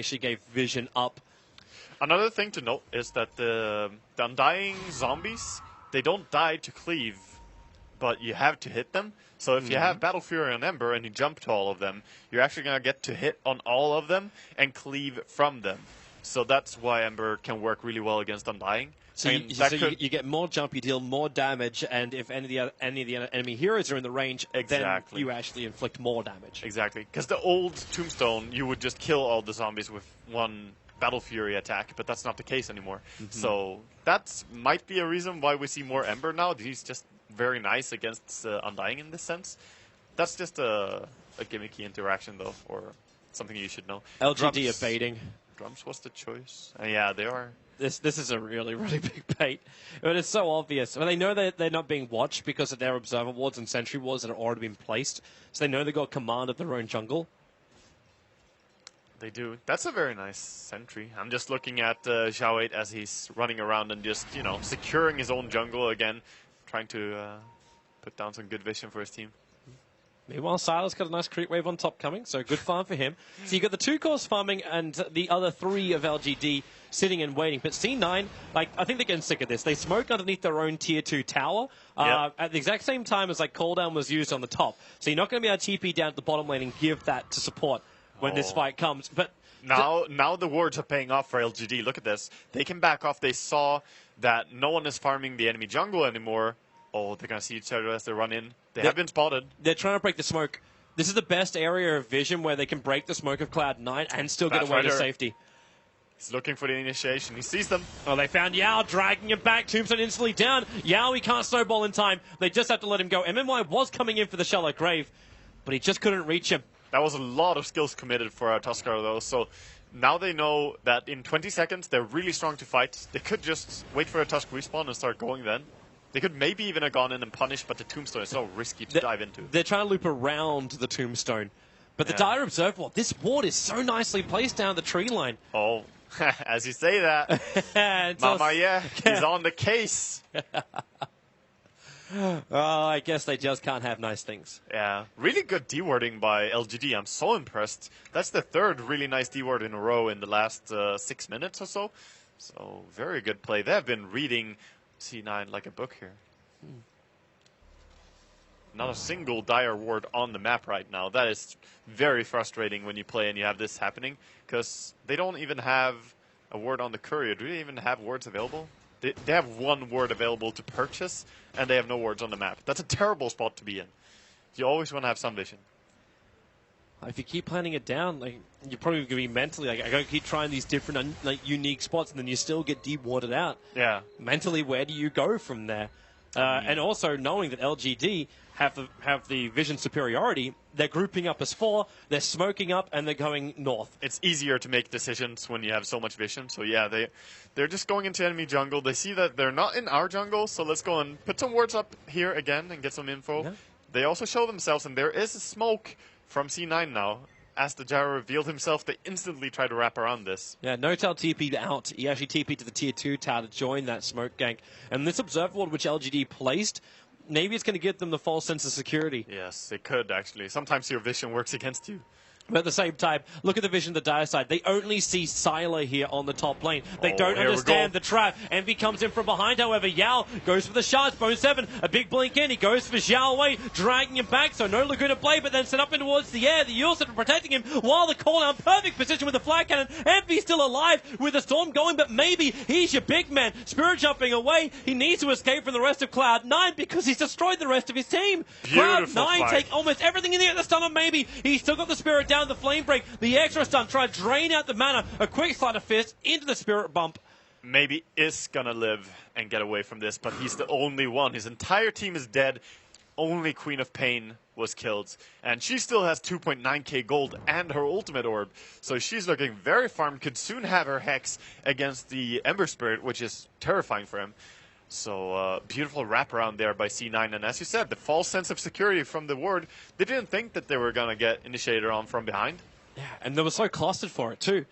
She gave vision up. Another thing to note is that the undying zombies, they don't die to cleave, but you have to hit them. So if you have Battle Fury on Ember and you jump to all of them, you're actually going to get to hit on all of them and cleave from them. So that's why Ember can work really well against Undying. So, you get more jump, you deal more damage, and if any of the enemy heroes are in the range, then you actually inflict more damage. Exactly. Because the old Tombstone, you would just kill all the zombies with one Battle Fury attack, but that's not the case anymore. So that might be a reason why we see more Ember now. He's just very nice against Undying in this sense. That's just a gimmicky interaction, though, or something you should know. LGD are baiting. Drums was the choice. Yeah, they are. This is a really, really big bait. But it's so obvious. Well, they know that they're not being watched because of their Observer Wards and Sentry Wards that have already been placed. So they know they've got command of their own jungle. They do. That's a very nice sentry. I'm just looking at Zhao 8 as he's running around and just, you know, securing his own jungle again, trying to put down some good vision for his team. Meanwhile, Silas got a nice creep wave on top coming, so good farm for him. So you got the 2 cores farming and the other 3 of LGD sitting and waiting. But C9, like, I think they're getting sick of this. They smoke underneath their own tier 2 tower at the exact same time as like cooldown was used on the top. So you're not going to be able to TP down to the bottom lane and give that to support when this fight comes. But now the wards are paying off for LGD. Look at this. They can back off. They saw that no one is farming the enemy jungle anymore. Oh, they're going to see each other as they run in. They have been spotted. They're trying to break the smoke. This is the best area of vision where they can break the smoke of Cloud9 and still get away to safety. He's looking for the initiation. He sees them. Oh, they found Yao, dragging him back. Tombstone instantly down. Yao, he can't snowball in time. They just have to let him go. MMY was coming in for the shallow grave, but he just couldn't reach him. That was a lot of skills committed for our Tuskar, though. So now they know that in 20 seconds, they're really strong to fight. They could just wait for a Tusk respawn and start going then. They could maybe even have gone in and punished, but the Tombstone is so risky to dive into. They're trying to loop around the Tombstone. But the Dire Observer Ward, this ward is so nicely placed down the tree line. Oh, as you say that. Mama, yeah, he's on the case. Oh, I guess they just can't have nice things. Yeah, really good D-wording by LGD. I'm so impressed. That's the 3rd really nice D-word in a row in the last 6 minutes or so. So, very good play. They have been reading C9 like a book here. Not a single Dire ward on the map right now. That is very frustrating when you play and you have this happening, because they don't even have a ward on the courier. Do they even have wards available? They have 1 ward available to purchase, and they have no wards on the map. That's a terrible spot to be in. You always want to have some vision. If you keep planning it down, like, you're probably going to be mentally like, I got to keep trying these different unique spots, and then you still get de-warded out. Yeah. Mentally, where do you go from there? And also knowing that LGD have the vision superiority, they're grouping up as 4, they're smoking up, and they're going north. It's easier to make decisions when you have so much vision. So yeah, they're just going into enemy jungle. They see that they're not in our jungle, so let's go and put some wards up here again and get some info. Yeah. They also show themselves, and there is a smoke from C9 now. As the Gyro revealed himself, they instantly try to wrap around this. Yeah, No-Tail TP'd out. He actually TP'd to the tier 2 tower to join that smoke gank. And this Observer Ward, which LGD placed, maybe it's going to give them the false sense of security. Yes, it could, actually. Sometimes your vision works against you. But at the same time, look at the vision of the Dire side. They only see Sylar here on the top lane. They don't understand the trap. Envy comes in from behind, however. Yao goes for the shards. Bone 7, a big blink in. He goes for Zhao Wei, dragging him back. So no Laguna blade, but then set up in towards the air. The Yulset protecting him while the cooldown. Perfect position with the flag cannon. Envy still alive with the storm going, but maybe he's your big man. Spirit jumping away. He needs to escape from the rest of Cloud9 because he's destroyed the rest of his team. Cloud9 take almost everything in the air. The stun on maybe. He's still got the Spirit down. The flame break, the extra stun, try to drain out the mana, a quick sleight of fist into the Spirit bump. Maybe is gonna live and get away from this, but he's the only one. His entire team is dead. Only Queen of Pain was killed, and she still has 2.9k gold and her ultimate orb, so she's looking very farmed. Could soon have her Hex against the Ember Spirit, which is terrifying for him. So, beautiful wraparound there by C9. And as you said, the false sense of security from the ward, they didn't think that they were going to get initiated on from behind. Yeah, and they were so clustered for it, too.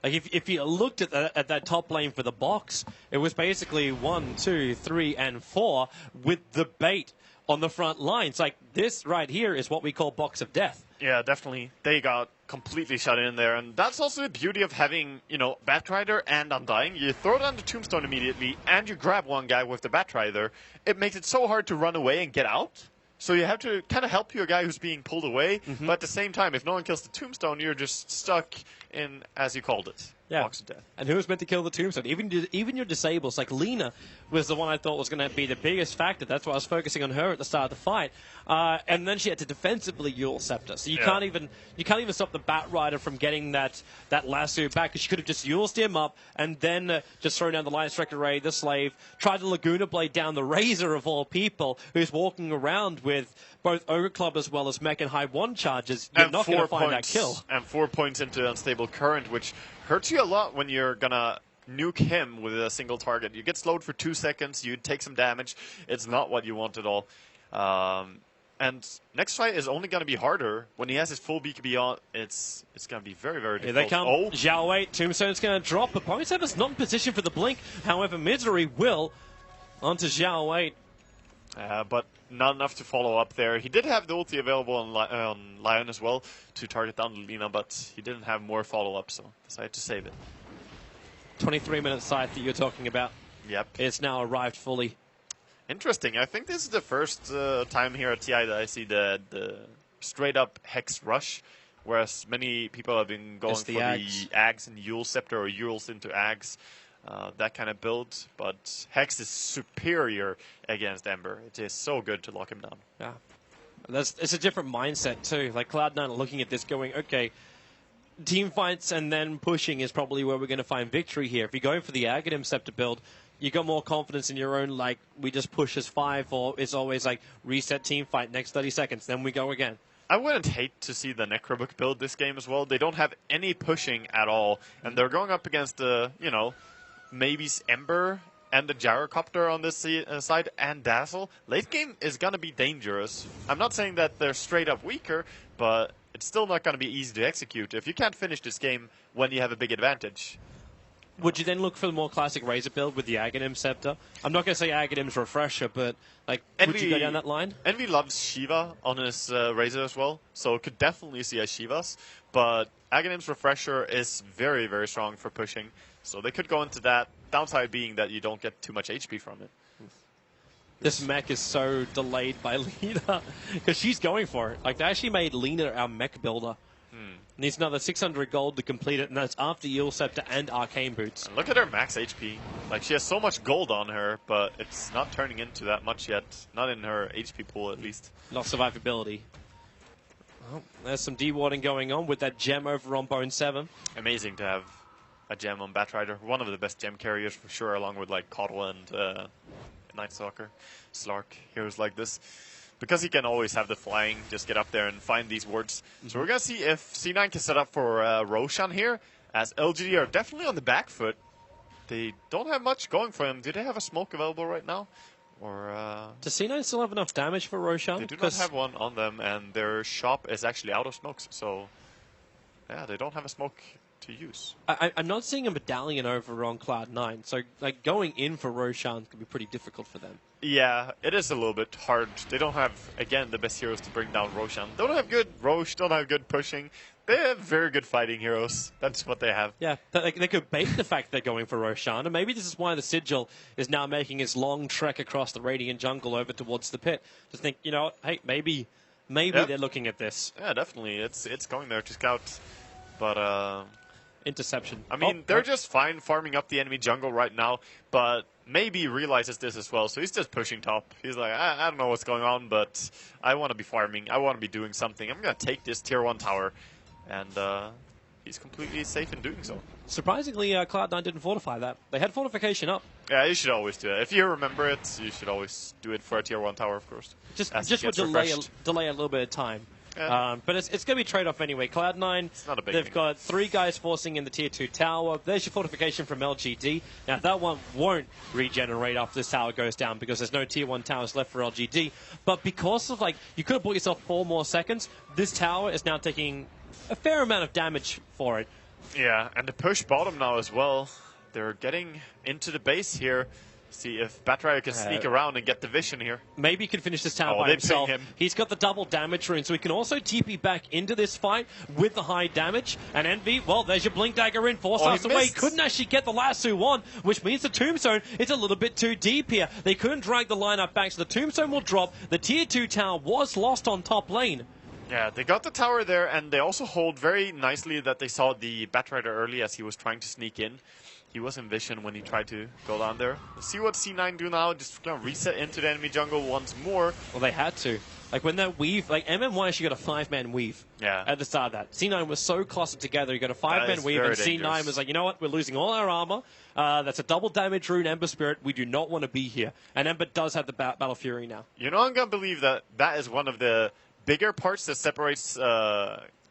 Like, if you looked at that top lane for the box, it was basically 1, 2, 3, and 4 with the bait on the front lines. Like, this right here is what we call Box of Death. Yeah, definitely. They got completely shut in there. And that's also the beauty of having, you know, Batrider and Undying. You throw down the Tombstone immediately, and you grab one guy with the Batrider. It makes it so hard to run away and get out. So you have to kind of help your guy who's being pulled away. But at the same time, if no one kills the Tombstone, you're just stuck in, as you called it, box of death. And who was meant to kill the Tombstone? Even your disables, like Lena was the one I thought was going to be the biggest factor. That's why I was focusing on her at the start of the fight. And then she had to defensively Yule Scepter. So you can't even stop the Batrider from getting that lasso back, because she could have just Yule him up and then just thrown down the Lion Strike Array, the Slave, tried the Laguna Blade down the Razor of all people, who's walking around with both Ogre Club as well as Mech and High 1 charges. You're not going to find that kill. And 4 points into Unstable Current, which hurts you a lot when you're going to nuke him with a single target. You get slowed for 2 seconds, you take some damage. It's not what you want at all. And next fight is only going to be harder. When he has his full BKB on, it's going to be very, very difficult. Here they come. Oh. Zhao Wei, Tombstone's going to drop, but Point7's not in position for the blink. However, Misery will onto Zhao Wei. But not enough to follow up there. He did have the ulti available on Lion as well to target down Lina, but he didn't have more follow-up, so decided to save it. 23-minute scythe that you're talking about. Yep. It's now arrived fully. Interesting. I think this is the first time here at TI that I see the straight-up Hex Rush, whereas many people have been going for the Ags and Yule Scepter or Yules into Ags. That kind of build, but Hex is superior against Ember. It is so good to lock him down. Yeah, it's a different mindset too. Like Cloud9 are looking at this going, okay, team fights and then pushing is probably where we're going to find victory here. If you're going for the Aghanim Scepter build, you got more confidence in your own, like, we just push as 5, or it's always like reset team fight, next 30 seconds, then we go again. I wouldn't hate to see the Necrobook build this game as well. They don't have any pushing at all, and they're going up against the, you know, maybe's Ember and the Gyrocopter on this side and Dazzle. Late game is going to be dangerous. I'm not saying that they're straight up weaker, but it's still not going to be easy to execute if you can't finish this game when you have a big advantage. Would you then look for the more classic Razor build with the Aghanim Scepter? I'm not going to say Aghanim's Refresher, but like, would you go down that line? Envy loves Shiva on his Razor as well, so could definitely see a Shivas. But Aghanim's Refresher is very, very strong for pushing, so they could go into that. Downside being that you don't get too much HP from it. This mech is so delayed by Lina, because she's going for it. Like, they actually made Lina our mech builder. Needs another 600 gold to complete it, and that's after Yule Scepter and Arcane Boots. And look at her max HP. Like, she has so much gold on her, but it's not turning into that much yet. Not in her HP pool, at least. Not survivability. Well, there's some dewarding going on with that gem over on Bone 7. Amazing to have a gem on Batrider. One of the best gem carriers for sure, along with like Coddle and Night Stalker, Slark, heroes like this. Because he can always have the flying, just get up there and find these wards. So we're going to see if C9 can set up for Roshan here, as LGD are definitely on the back foot. They don't have much going for them. Do they have a smoke available right now? Or does C9 still have enough damage for Roshan? They do not have one on them, and their shop is actually out of smokes. So, yeah, they don't have a smoke to use. I'm not seeing a medallion over on Cloud9, so like going in for Roshan could be pretty difficult for them. Yeah, it is a little bit hard. They don't have, again, the best heroes to bring down Roshan. They don't have good Rosh, don't have good pushing. They have very good fighting heroes. That's what they have. Yeah, they could bait the fact they're going for Roshan, and maybe this is why the Sigil is now making his long trek across the Radiant jungle over towards the pit. To think, you know, hey, maybe they're looking at this. Yeah, definitely. It's going there to scout, but interception. I mean, they're just fine farming up the enemy jungle right now, but maybe realizes this as well, so he's just pushing top. He's like, I don't know what's going on, but I want to be farming. I want to be doing something. I'm going to take this tier 1 tower, and he's completely safe in doing so. Surprisingly, Cloud9 didn't fortify that. They had fortification up. Yeah, you should always do it. If you remember it, you should always do it for a tier 1 tower, of course. Just would delay a little bit of time. Yeah. But it's going to be a trade-off anyway. Cloud9, they've got 3 guys forcing in the Tier 2 tower. There's your fortification from LGD. Now, that one won't regenerate after this tower goes down because there's no Tier 1 towers left for LGD. But because of, like, you could have bought yourself 4 more seconds, this tower is now taking a fair amount of damage for it. Yeah, and the push bottom now as well. They're getting into the base here. See if Batrider can sneak around and get the vision here. Maybe he can finish this tower by they himself. ping him. He's got the double damage rune, so he can also TP back into this fight with the high damage. And Envy, well, there's your Blink Dagger in, 4 stars away. Couldn't actually get the lasso on, which means the Tombstone is a little bit too deep here. They couldn't drag the lineup back, so the Tombstone will drop. The tier 2 tower was lost on top lane. Yeah, they got the tower there, and they also hold very nicely that they saw the Batrider early as he was trying to sneak in. He was in vision when he tried to go down there. Let's see what C9 do now. Just gonna reset into the enemy jungle once more. Well, they had to. Like, when that weave, like, MMY actually got a 5-man weave at the start of that. C9 was so clustered together, you got a 5-man weave, and C9 was like, you know what, we're losing all our armor. That's a double damage rune, Ember Spirit. We do not want to be here. And Ember does have the Battle Fury now. You know, I'm gonna believe that that is one of the bigger parts that separates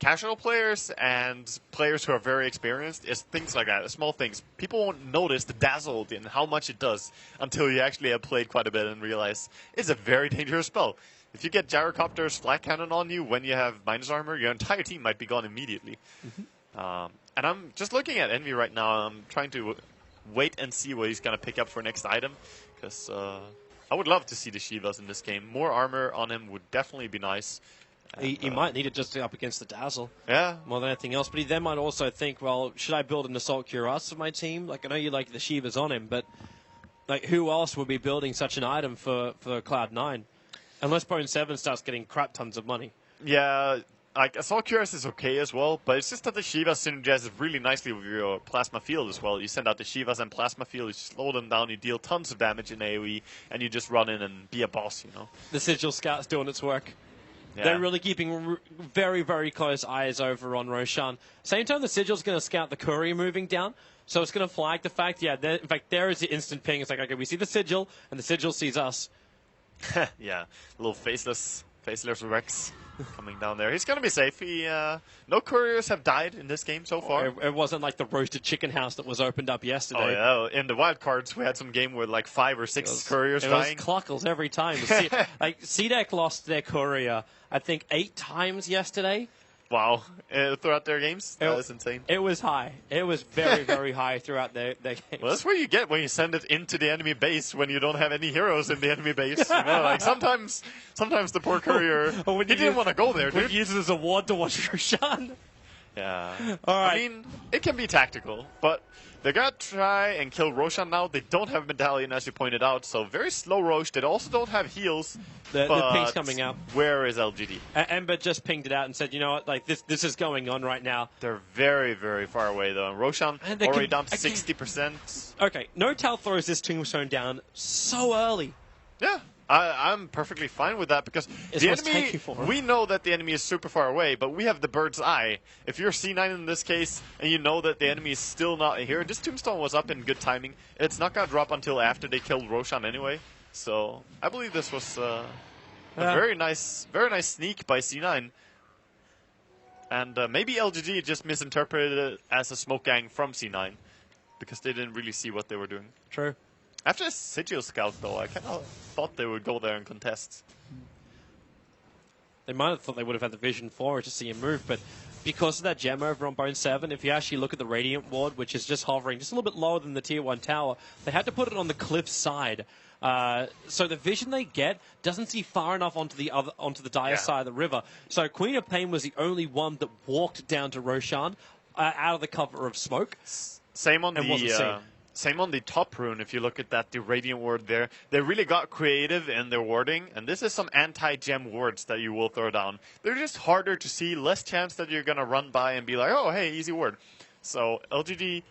casual players and players who are very experienced is things like that, the small things. People won't notice the dazzle and how much it does until you actually have played quite a bit and realize it's a very dangerous spell. If you get Gyrocopter's flat cannon on you when you have minus armor, your entire team might be gone immediately. And I'm just looking at Envy right now. I'm trying to wait and see what he's going to pick up for next item, because I would love to see the Shivas in this game. More armor on him would definitely be nice. And, he might need it just up against the Dazzle. Yeah. More than anything else. But he then might also think, well, should I build an Assault Cuirass for my team? Like, I know you like the Shivas on him, but like, who else would be building such an item for Cloud9? Unless Bone 7 starts getting crap tons of money. Yeah, like Assault Cuirass is okay as well, but it's just that the Shivas synergizes really nicely with your Plasma Field as well. You send out the Shivas and Plasma Field, you slow them down, you deal tons of damage in AoE, and you just run in and be a boss, you know? The Sigil Scout's doing its work. Yeah. They're really keeping very, very close eyes over on Roshan. Same time, the Sigil's going to scout the courier moving down, so it's going to flag the fact, in fact, there is the instant ping. It's like, okay, we see the Sigil, and the Sigil sees us. Yeah, a little faceless Rex coming down there. He's going to be safe. No couriers have died in this game so far. It wasn't like the roasted chicken house that was opened up yesterday. Oh, yeah. In the wildcards, we had some game with like 5 or 6 couriers dying. It was cluckles every time. Like, CDEC lost their courier, I think, 8 times yesterday. Wow. Throughout their games? That was insane. It was high. It was very, very high throughout their games. Well, that's what you get when you send it into the enemy base when you don't have any heroes in the enemy base. You know, like sometimes the poor courier, he didn't want to go there, dude. He uses his award to watch Roshan. Yeah. All right. I mean, it can be tactical, but they got to try and kill Roshan now. They don't have Medallion, as you pointed out, so very slow Rosh. They also don't have heals. The ping's coming out. Where is LGD? Ember just pinged it out and said, you know what, like, this is going on right now. They're very, very far away, though. And Roshan already down to 60%. Okay, Notal throws this Tombstone down so early. Yeah. I'm perfectly fine with that, because the enemy, we know that the enemy is super far away, but we have the bird's eye. If you're C9 in this case, and you know that the enemy is still not here, this Tombstone was up in good timing. It's not going to drop until after they killed Roshan anyway. So I believe this was a very nice sneak by C9. And maybe LGD just misinterpreted it as a smoke gang from C9, because they didn't really see what they were doing. True. After Sigil Scout, though, I kind of thought they would go there and contest. They might have thought they would have had the vision for it to see him move, but because of that gem over on Bone 7, if you actually look at the Radiant Ward, which is just hovering just a little bit lower than the Tier 1 tower, they had to put it on the cliff side. So the vision they get doesn't see far enough onto the dire side of the river. So Queen of Pain was the only one that walked down to Roshan out of the cover of smoke. Same on Same on the top rune, if you look at that, the Radiant Ward there. They really got creative in their warding, and this is some anti-gem wards that you will throw down. They're just harder to see, less chance that you're going to run by and be like, oh, hey, easy ward. So LGD